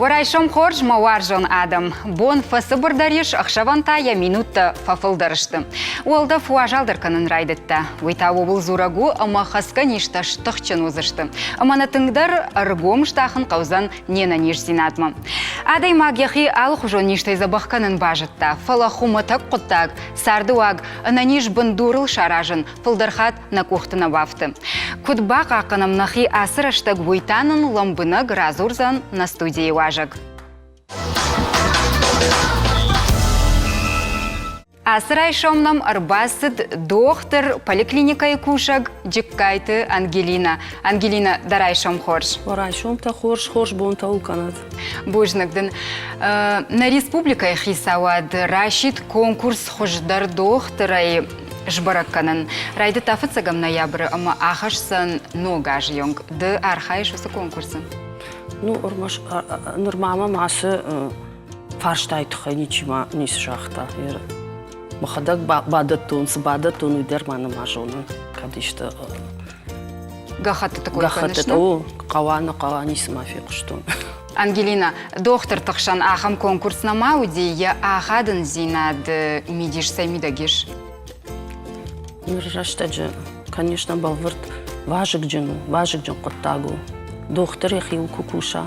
Борайшом хорж маваржон адам. Бон фасы бұрдареш ақшавантая минутта фафылдарышты. Уалда фуажалдар канын райдытта. Уйта обыл зурагу ама хаска ништа штықчын озышты. Аманатыңдар аргом штахын қаузан нена ниш зинатма. Адай магияхи алық жон ништай забаққанын бажытта. Фалахуматак құттаг, сардуаг, ананиш бандурыл шаражын, фылдархат на кухтына бафты. Кудбақ ақынам нахи асыраштаг уйтанын ламбына гразурзан на студии важак. Асырай шомнам арбасыд доктор поликлиника кушаг джиккайты Ангелина. Ангелина, дарай шом хорш. Дарай шом та хорш бон та уканат. Бужнагдын. На республика хисавад рашид конкурс хождар доктора жбаракканын. Райды тафыцагам ноябрь, ама ахашсан ногаж йонг. Ды архайш осы конкурсы. Ну, нормально масы фарштайтыхай ничима нис шахта. Махадак бадатун уйдер маны мажонын. Кадишта. Гахаты такой, конечно. Гахаты, кавана нисма фиқштун. Ангелина, доктор тахшан ахам конкурс на мауди, я ахадын зинад мидиш саймидагиш. Ну, раштаджа, конечно, балвард важик джин коттагу. Доктор яхил кукуша,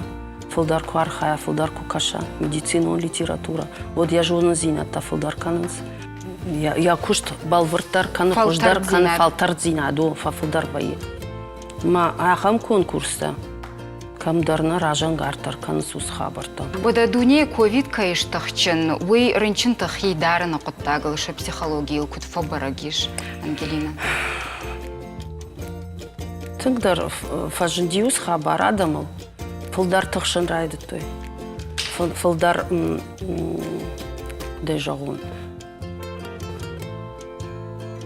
филдар квархая, филдар кукаша, медицина, литература. Вот я жона зината филдар кананс. Я кушт балвартар каны хождар каны фалтар зинаду филдар баи. Ма ахам конкурста. Камдарна ражан гартар каны сус хабарта. Бода дуне ковид кайштахчен, вы рынчин тахи дарана коттагал, ша психология кут фабарагиш, Ангелина. Тыңдар фажындиус хабар адамыл, фылдар тықшын райды той. Фылдар дай жағын.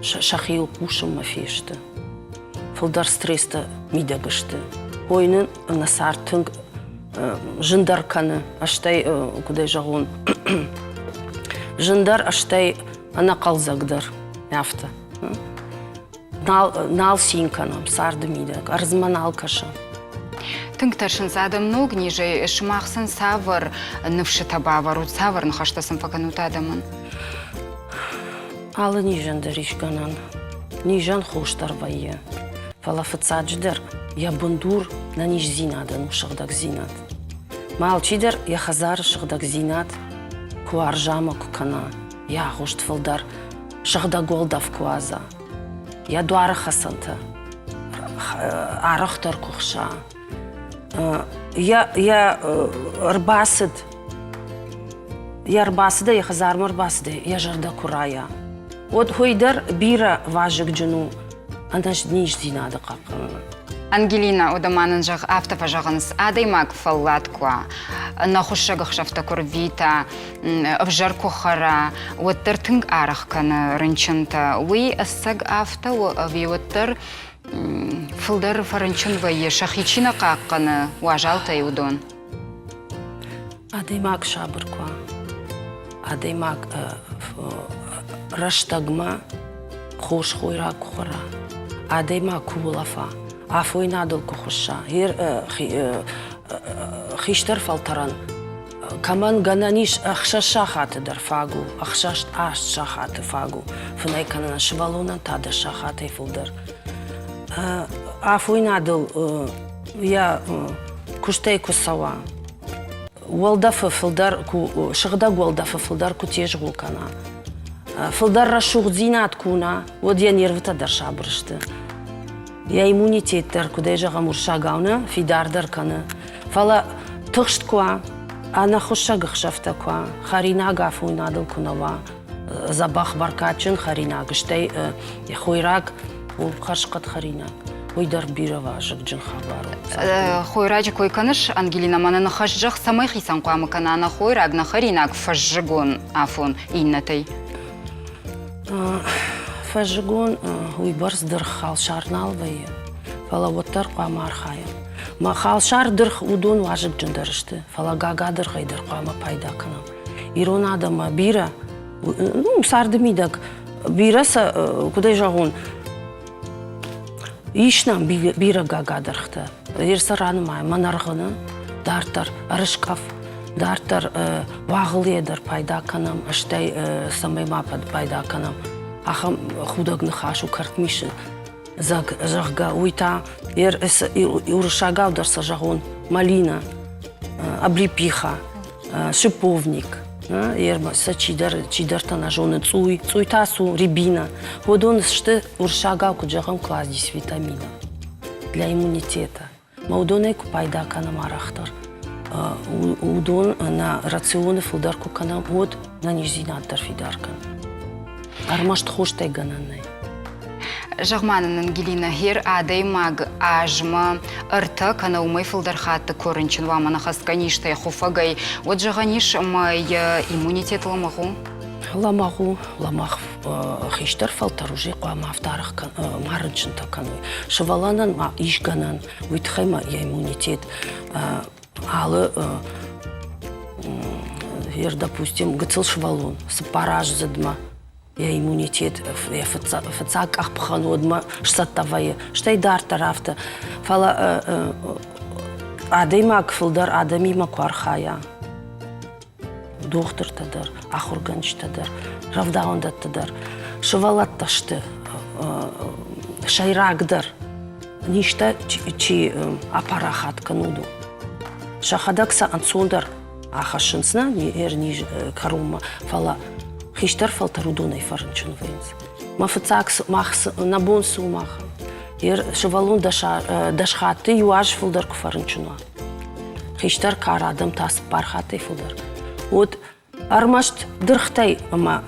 Шахил кушым мафешті. Фылдар стресті мидагышты. Ойнын насар түнг жындар каны, аштай кудай жағын. Жындар аштай ана қалзагдар, яфта. Нал синканом, сарды мидак, арзман алкаша. Тыңтаршын задам ног ниже, шмахсын савар нывшыта бавару, савар нахаштасын факанут адамын. Алы нижан даришганан, нижан хоштар вайе. Фалафыцадждер, я бандур на ниж зинадан шагдак зинат. Малчидер, я хазар шагдак зинат, куаржама кукана, я хошт фалдар, шагдак голдав куаза. Я дуара хасанта, арахтар кухша. Я арбасыд, я хазарм арбасыды, я жарда курая. Вот хойдар бира важик джуну, анаш дниш зинада какана. Ангелина, одаманын жақ автофа жағыныз адаймак фаллаткуа, нахушагах шафтакур вита, авжар кухара, оттар тынг арахканы рынчынта. Уй ассаг авто, ви оттар фылдар фарынчын вайе, шахичина қаққаны, уажалта иудон. Адаймак шабыркуа, адаймак раштагма, хош хойра кухара, адаймак кулафа. Афой надал кухуша. Хиштар фалтаран. Каман гананиш ахшаша хаты дар фагу. Ахшашт ашша хаты фагу. Фунай канана швалунан тада шахаты фулдар. Афой надал я куштай кусава. Уалдафа фулдар шагда уалдафа фулдар кутеж гулкана. Фулдар рашуг зинат куна. Вот я нервта дар шабрышты. Я иммунитеттер, куда жаға мұршағауны, фидардар каны. Фала тұғшт куа, ана хұшағық шафта куа, харинага фуйнадыл кунава, забах баркачын харинагыштай, хойраг, ол қашқат харинаг. Ойдар бирава жық жын хабару. Хойраджы койканыш, Ангелина, мана нахаш жақ самай хисан куамы кана, ана хойраг на харинаг фажжығын афон иннатай. Фажигон уйбарс дыр халшар налвайы, фала оттар қуама архайы. Ма халшар дыр удон важып жындарышты, фала гага дыр қайдыр қуама пайда канам. Ирон адама бира, сарды мидак, бираса кудай жағын, ишнам бира гага дырхты. Ерса ранымай, манарғыны, дартар, арышқаф, Дартар вағыледір пайда канам, аштай самайма пайда канам. Ахам худагны хашу картмишин. Жағға уйта, уршагавдарса жағон малина, облепиха, шиповник. Ермаса чидартана жоны цуйтасу, рябина. Вот он что уршагавку жағам класс 10 витамина для иммунитета. Маудонайку пайда канам арахтар. Удон на рационы филдарку канам вот на нижзинаттар фидаркан. Армашт хоштай гананай. Жағманын Ангелина хер адай маг ажма ырта канаумай филдархатты көрінчін вамана хаскаништай хуфагай. Вот жағаниш май иммунитет ламағу? Ламах хиштар фалтар уже қуама автарах марынчынта кануй. Шываланан ма ишганан, уйтхайма я иммунитет. Алы, допустим, гыцыл шывалун, сапараж задма. Я иммунитет, я фацак ахпханодма, штаттавая, штайдар тарафта. Фала адаймак филдар адамима квархая. Доктор тадар, ахурганч тадар, равдаондат тадар. Шывалат ташты, шайрагдар. Ништа чи апарахат кануду. Шахадакса ансондар ахашынсна, ниж карума, фала. Хиштар фалтарудунай фарынчын вейнс. Мафыцакс махс набонсу маха. Шывалун дашхаты юаж филдарку фарынчынуа. Хиштар карадам тас пархатай филдар. Вот армашт дырхтай, ама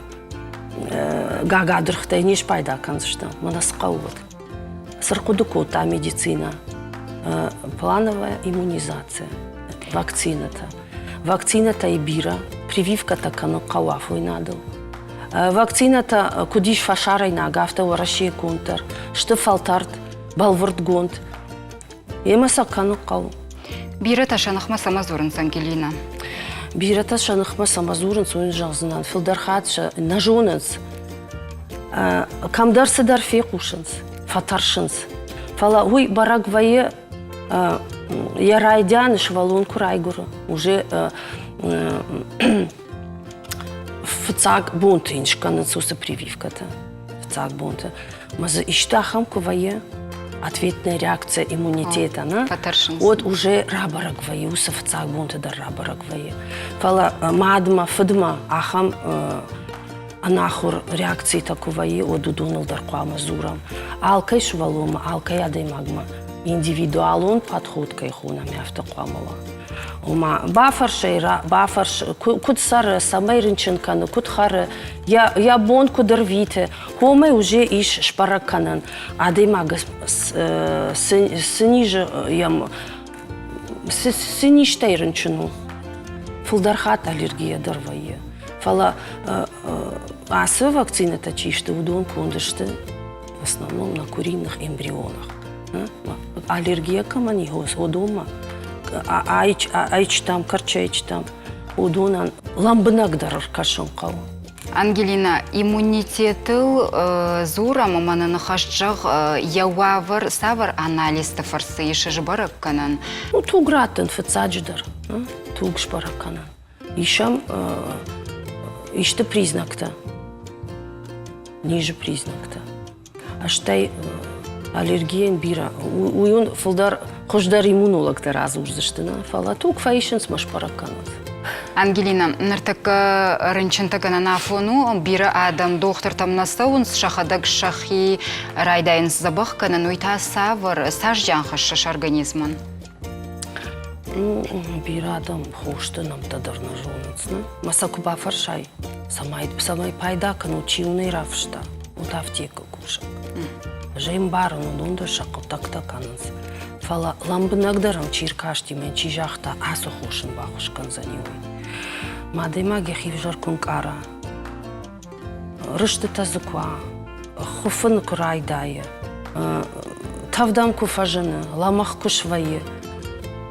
гага дырхтай ниш пайда канзышта. Манасқа вот. Сыркудуку та медицина. Плановая иммунизация. Вакцината. Вакцината и бира. Прививката кану кауафу и надал. Вакцината кудиш фашарай на гафта варашие контар. Шты фалтарт, балвард гонт. Емаса кану кау. Бирата шанахма самазурын Ангелина. Бирата шанахма самазурын суин жағзынан. Филдархат нажонынс. Камдар садар фекушынс. Фатаршынс. Фала уй барагвае ярайдян швалун курайгуру. Уже фцак бунты иншканы суса прививката. Фцак бунты. Маза иштахам кувае ответная реакция иммунитета. Вот уже рабарагвае, уса фцак бунты дар рабарагвае. Фала мадма, фадма, ахам анахур реакции такувае, одудунал дар куама зурам. Алкай швалума, алкай адаймагма. Индивидуалон подход кайхуна мяфта куамала. Ума бафар шейра, бафар куд сар самай рынчынканы, куд хары, я бон кудырвите, хомай уже иш шпараканан, адаймага сыниже ям сыништай рынчыну. Филдархат аллергия дарвае. Фала асы вакцина-то чишты удон кундышты в основном на куриных эмбрионах. Аллергия камани гос одома. Айч там, карчайч там. Удонан ламбынак дарар кашон кау. Ангелина, иммунитетыл зура маманы нахашчаг яуавар савар анализты фарсы ешежі барак канан. Ну, тугратын фацадждар, тугш барак канан. Ишам ишты признакта. Ниже признакта. Аштай аллергиен бира. Уюн фылдар хождар иммунологта разуждыштына. Фала туг фаишенс маш барак канан. Ангелина, ныртак рынчынтагана на фону бира адам доктор там настаунс шахадаг шахи райдайнс забах канан уйта савар сажжанха шаш организман. Ну, бира адам хошты нам тадар на жоныцны. Масаку бафаршай. Самай пайда кану чиуны равшта. Вот аптека кушак. Жейм барыну донда шақу такта кананс. Фала ламбынагдарам чиркашти мен чижахта асу хошын бахушкан за него. Мадаймаги хивжар кункара. Рышты тазыква. Хуфын курайдайы. Тавдам куфажыны. Ламах кушвайы.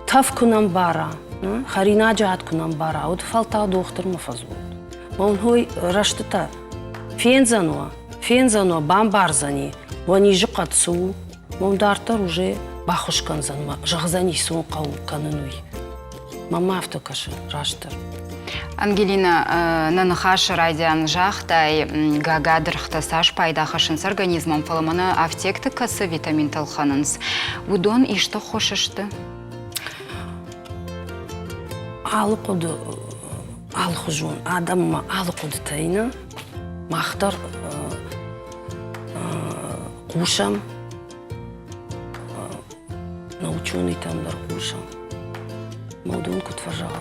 Тав кунам бара. Харина джат кунам бара. Вот фалта доктор мафазут. Он хой раштыта. Фензануа бамбарзани. Вани жықатсу. Он дартар уже бахушкан занма. Жағзани сон қау канынуй. Мама автокашы, раштыр. Ангелина, нанхаш радиан жахтай гагадырхта саш пайдахашын с организмом фаламана аптекты касы витамин талханынс. Удон ишто хошышты? Алқуды, алқужун, адамма алқуды тайны, мақтар қушам, наученый тамдар қушам. Маудун кутважалыз.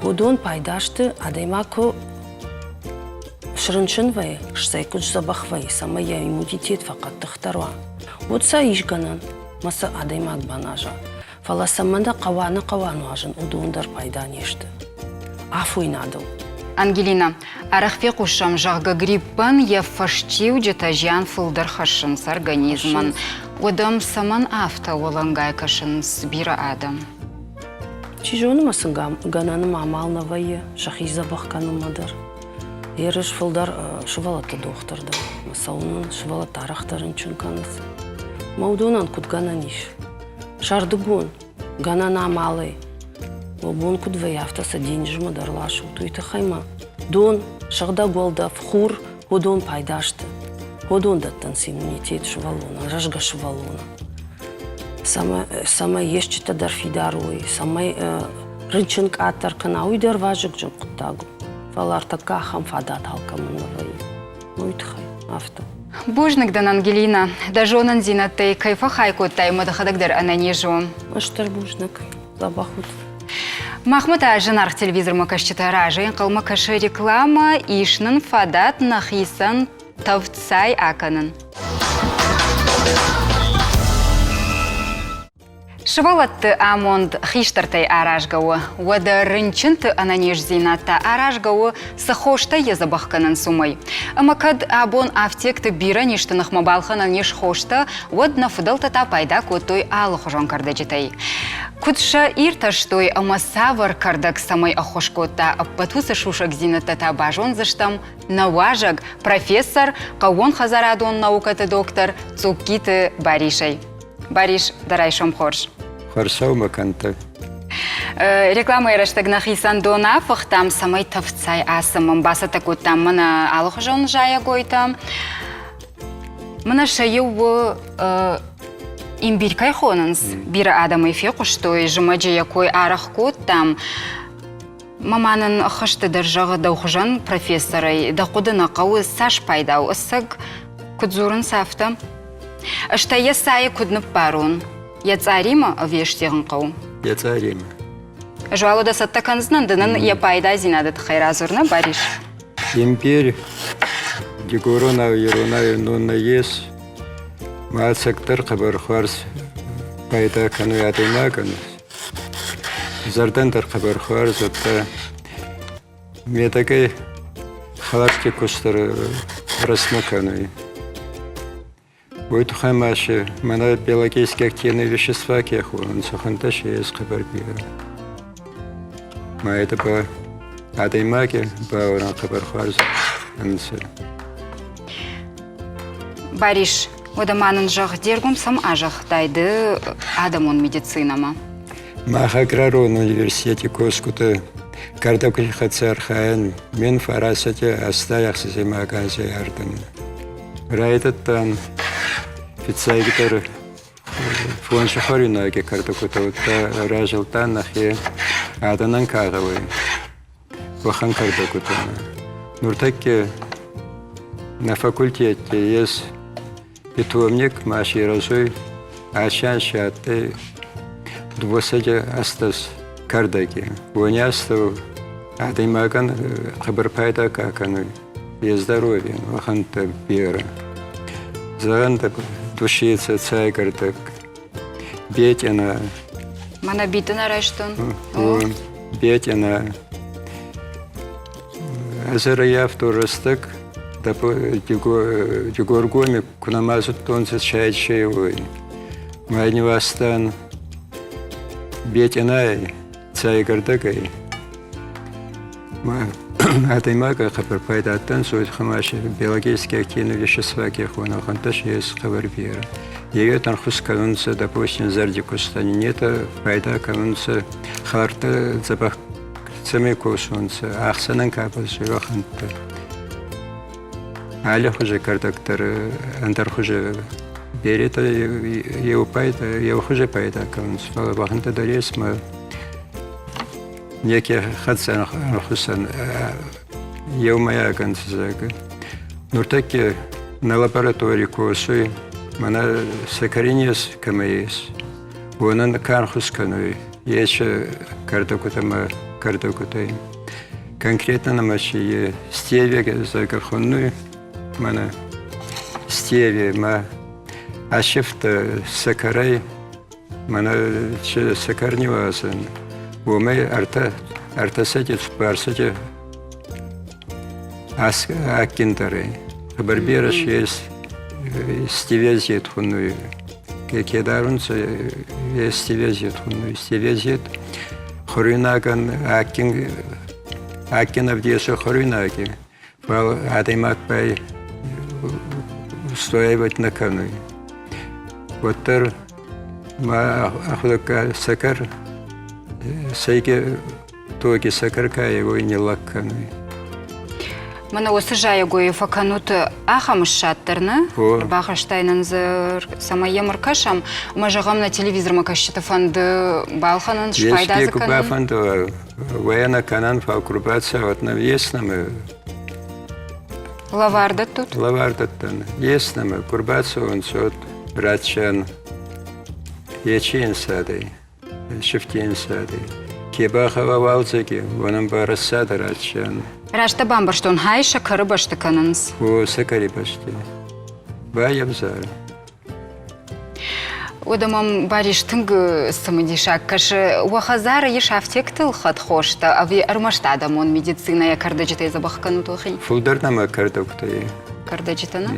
Худон пайдашты, адаймаку шырыншынвай, шсайкуч забахвай, самая иммунитет фақат тахтарва. Вот са ишганан, маса адаймак банажа. Фаласаманда қаваны ажын, удундар пайда нешті. Афуй надыл. Ангелина, арахфе кушам жағғы гриппан ефаштив жетажян фылдар хашын с организман. Одам саман афта олангай кашын сбира адам. Чижоны масын гананым амалнавайы, шахиза баққанымадар. Еріш фылдар шывалаты доқтырды. Масауның шывалаты арақтарын чынқаныз. Маудунан куд гананиш. Шардыгун, ганана амалы. Обун куд ваяфтаса денежімі дарлашу. Туйты хайма. Дон, шағда голда, фхур, одон пайдашты. Одон даттан иммунитет шывалуна, рожга шывалуна. Сама ешчита дарфидаруй, сама рынчынк аттар кана уйдар важык жын құттагу. Валар така хам фадат халкамынавай. Уйтхай, авто. Божныкдан, Ангелина, дажонан зинатей кайфа хайкоттай мадахадагдар ананежу. Аштар божнак, забахут. Махмуд ажынарх телевизор макашчита ражын қалма кашы реклама ишнын фадат нахисан тавцай аканын. Шывалатты амонд хиштартай аражгауы, вада рынчынты ананеж зината аражгауы сахошта езабахканын сумай. Амакад абон аптекты бира ништынық мабалханан неш хошта, вад нафудалтата пайда котой алых жонкарда житай. Кутша ирташтой амасавар кардак самай ахошкота аппатуса шушак зината бажон заштам наважак профессор кавон хазарадон наукаты доктор Цукиты Баришай. Бариш, дарай шомхорш. Хорсау маканта. Реклама ераштагнах исан донафах там самай тавцай асамам басата там мана алых жон жая гойта. Мана шаю имбирь кайхонанс. Бира адам эфе куштой жымаджи якой арах кот там. Маманын хышты держағы даухжан профессорай дақудына қауы саш пайдау ысыг кудзурын сафта. Ашта ясай куднып барун. Яцарима вештегін қау? Яцарима. Жуалуда саттаканзынан дынын я пайда зинадыт хайразурна бариш. Имбирь, дегурунав, ерунав, нунна ес. Маацактар қабархуарс пайда кану ядыма канус. Зардандар қабархуарс отта метакай халашки кустар расма кануи. Будет хамаши, мана биологические активные вещества кеху, он суханташ есть хабарбира. Ма это по адаймаке, по уран хабархуарз, ансы. Бариш, одаманын жақ дергум сам ажақ дайды адамон медицинама. Маха Аграрон университете Коскута, кардакуч хацархаен, мен фарасате астаях сизема аганзе ардын. Райтаттан Фицайгитар фон шахаринаге кардакута утта ражылтан нахе аданан кагавы. Вахан кардакута. Нуртакке на факультете есть питомник маши разой, ачан шатты двусаде астас кардаки. Вонясту адаймаган хабарпайда какану. Без здоровья, ваханта бера. Заганда душица цайгардак. Бетина. Мана битына раштон. Бетина. Азараяв турастык. Дегоргоми кунамазут тонцы чайчевой. Майнивастан. Бетинай цайгардакай. Адаймага хабарпайдаттан сойд хамаши биологически активные вещества кехуна ханташ есть хабарбира. Ее там хусканунца, допустим, зардикустани нета, пайда канунца, харта запах цемикусунца, ахсанан капас юаханта. Аля хуже картактар, антар хуже берета, его пайда, его хуже пайда канунца. Ваханта даресма, некие хатсан хусан, его моя канцзага. Но таки на лаборатории косуй, мана сакаринес камеес. Вонан кархусканой. Еще картокутама картокутай. Конкретно на машине стевия закахонную, мана стевия ма ашифта сакарай, мана сакар не важен. Умей артасати спарсати аккинтары. Барбераш есть стевязит хунную. Какие дарунцы есть стевязит хунную. Стевязит хоринаган аккин авдеша хоринаги. Вал адаймак пай стоявать на кануй. Вот тер ма ахлака сакар сайки токи сакарка его и не лаккануй. Мана осы жайы факанут ахамыш шаттырны, бақыштайнын зыр сама еміркашам, мажағам на телевизор макашчыты фанды балханын шпайда заканын. Есть куба фанды, воена канан фалкрубация от навеснамы. Лавардат тут? Лавардаттан. Еснамы, курбацию он сот, братчан, ечин садой, шифтин садой. Кебахава валзаки, вонам барасада ратчан. Рашта бамбарштон хайша карыбашты каныныз. О, сакари башти. Баябзар. Одамам бариш тыңгы сымыдишак, кашы уахазары еш афтектыл хат хошта, ави армашта адамон медицина я кардачытай забахкану тухи. Фулдарнама кардоктай. Кардачытана?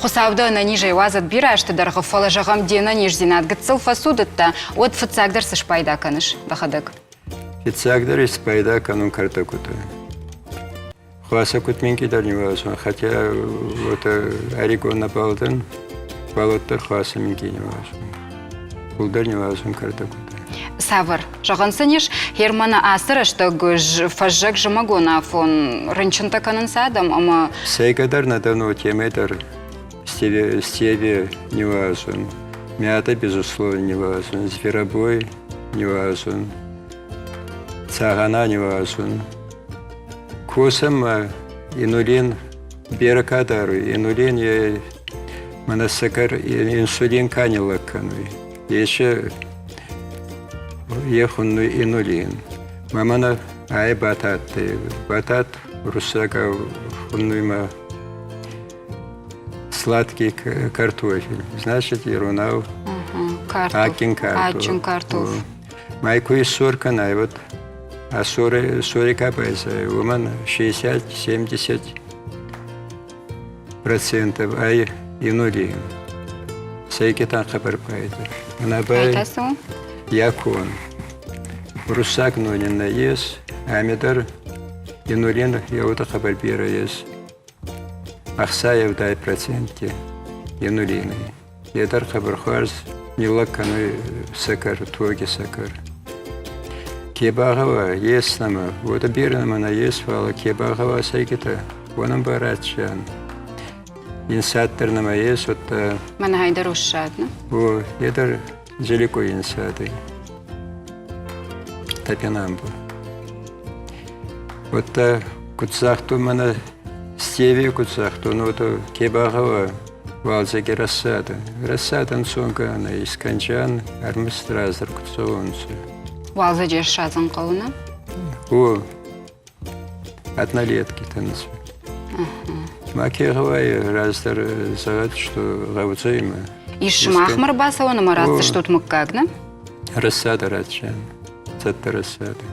Хусавда на ниже вазат бирашты дарғы фалажағам дена нижзинат гыцыл фасудытта, от фыцагдар сыш пайда каныш, дахадык. Фыцагдар из пайда канун кардокутай. Хуаса кутминкидар не важно, хотя вот Орегон напалдан, балоттар хуаса минки не важно. Пулдар не важно картокутай. Савар, жағансынеш, Хермана асыра, что гыж фажжак жымагона фон рынчынта канын садам, ама... Сайгадар надавно темедар, стеве не важен, мята, безусловно, не важен, зверобой не важен, цагана не важен. Косам инулин беракадару, инулин я манасакар инсулин канилакануй. Еще ехунну инулин. Мамана ай батат русака хуннуйма сладкий картофель. Значит, ерунау акин картоф. Майку и соркана, вот а 40 капайся, у меня 60-70%, ай инулин. Сайки там хабар пайда. Айтасу? Якон. Русак нонин на ес, амидар инулин яута хабар бира ес. Ахсаев дай проценте инулины. Ядар хабар харз не лакану сакар, твоги сакар. Кебагава есть нама, вот обирнама на есть вала, кебагава сайкита, вонам барачан. Инсаттер нама есть, вот... Мана хайдар ушадна. О, это далеко инсаты. Тапинамбу. Вот куцахту мана стеви куцахту, но то кебагава валзаки рассада. Рассадан сонка она из канчан, армистразер куцаонцы. Валза дешазан кауна? О, однолетки танцы. Макеровая раздар загад, что гауцейма. И шмахмар басова на мараза что-то маккагна? Рассада радчан, цатта рассада.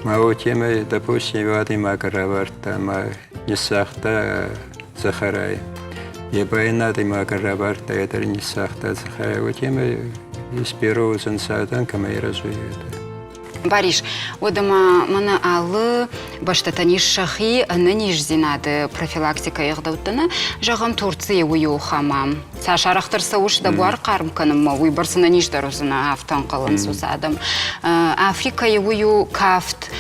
Мау темы, допустим, вады макараварта, ма несахта захарай. Ебайнады макараварта, это несахта захарай. Вот темы из первого зансадан камай разует. Бариш, одама мана алы баштатаниш шахи наниш зинады профилактика ягдауттана жағам Турция уйу хамам. Сашарахтар сауш да буар қармканым ма уй барсына ниш дарузына афтан қалын сусадым. Африка уйу кафт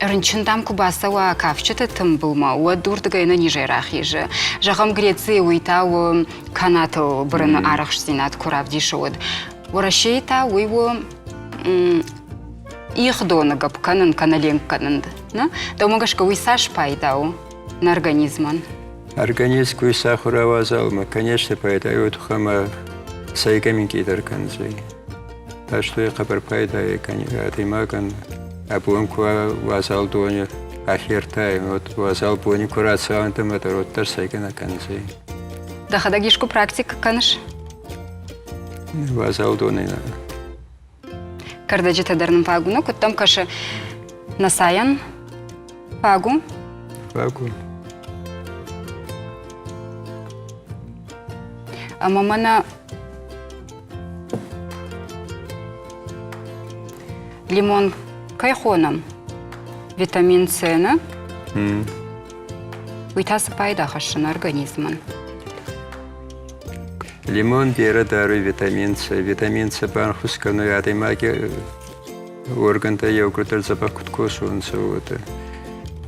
Рынчындам кубаса ва кафчыты тым булма, уа дурдыга ина нижайрах ежі. Жағам Греция уйтау канатыл бұрыны арах зинат курав дишуд. Урашейта уйу их донагап канын канален канынды. Домагашка уйсаш пайдау на организман. Организм уйса хуравазалма, конечно, пайдают хама сайгаминки дарканзы. Так что я хабар пайдаю, атымаган. А бунква вазал доня ахертай, вот вазал бони курацион там это вот тарсайка на конце. Да хадагишку практика каныш? Вазал доня. Когда жета дарным пагу, ну куттам каша насаян пагу. Пагу. А мамана лимон кайхоном, витамин С, уйтасы пайда хашын организман. Лимон бері дары витамин С. Витамин С бан хускану ядаймаги органда йогуртар запах куткосу он сауыты.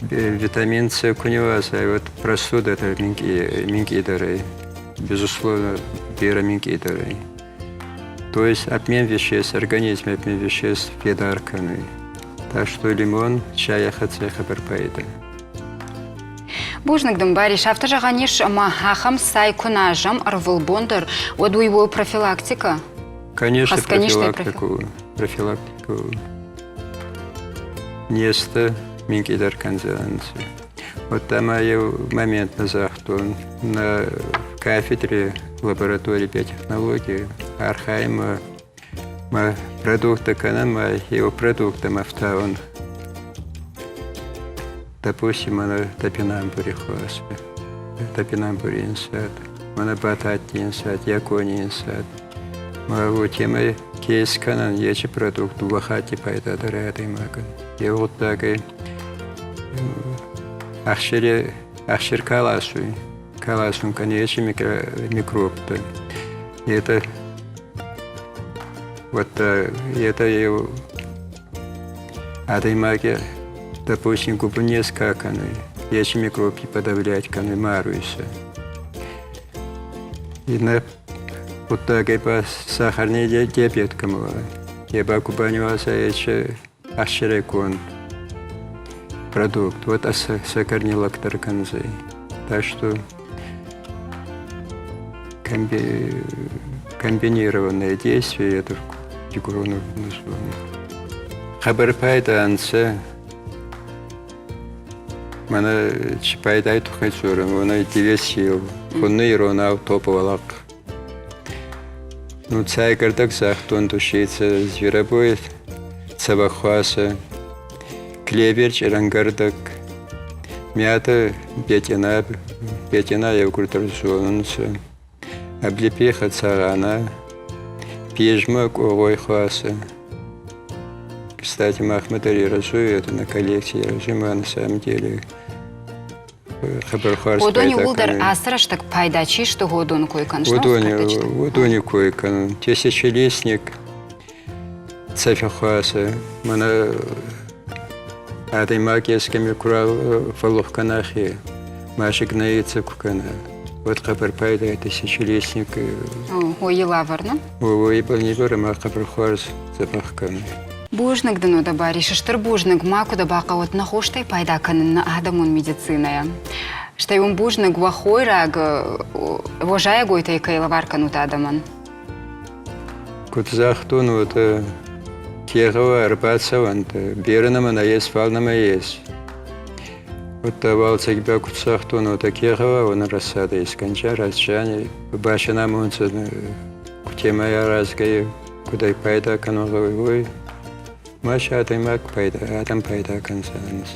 Витамин С куневаса, вот простуда это минки дары. Безусловно, бері минки дары. То есть обмен веществ, организм обмен веществ педарканы. Так что лимон, чай, хацеха барпайда. Бужнагдым бариш, автожаганиш махахам сай кунажам арвылбондыр, одуйвой профилактика? Конечно, профилактику. Неста минкидар канзанцы. Вот там я момент на захтон на кафедре лаборатории биотехнологии Архайма ма продукты канама его продукты мафтаун. Допустим, она топинамбури хваспе, топинамбури инсад, она батати инсад, якони инсад. Ма вот тема кейс канан ечи продукт вахати пайда даряды маган. И вот так и ахшир каласун конечно микробты. И это вот это его адаймаги, допустим, губы скаканы, если микробки подавлять, каны маруются. И на вот так и по сахарный диабет кому, я бы кубанивался еще ахширекон продукт, вот сахарный лактар канзы. Так что комбинированное действие это фигурно название. Хабар пайда анса, мана чипайдай тухайсура, мана дивесил, хунны ирона топовалак. Ну цай кардак захтон душица, зверобой цавахваса, клеверч рангардак, мята бетина евкультурзонца. Облепеха царана, пижмак овой хваса. Кстати, Махмед Али Разуй, это на коллекции Разума, на самом деле хабархарс Одони улдар асраш так пайдачи, что годон койкан. Одони койкан. Тысячелистник цафихваса. Мана адай магияскими курал фалухканахи. Машик наится кукана. Вот хабар пайда тысячелистник. Ой, лавар, ну? Ой, был не говорим, а хабархарс запахкан. Бужнак дано да бариш, штыр бужнак маку да бака от нахоштай пайда канын на адамун медициная. Штай он бужнак вахой раг, вожая гойта и кайлавар канут адаман. Кут захтун вот кегава арбацаванта, бернама на есть, фалнама есть. Вот давал цегба кут захтун вот кегава, он рассада из конча, разжани, башана мунца, кутемая разгай, куда и пайда кануловой. Маша атаймак пайда, атам пайда консанс.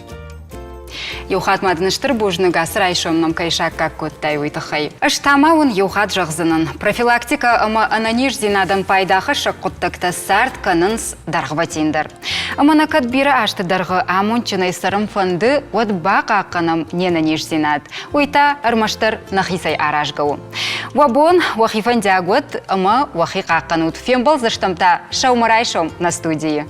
Юхат мадыныштыр бужныга сырайшом нам кайшакка көттай уйтахай. Аштамауын юхат жағзынын. Профилактика ама ананиш зинадан пайдахы шаққыттықта сарт канынс дарғватиндер. Амана кадбиры ашты дарғы амунчынай сырым фонды от бақ ақынам ненаниш зинад. Уйта армаштыр нахисай аражгау. Вабон вахифан дягот ама вахи қаққанут. Фембал заштамта шаумарайшом на студии.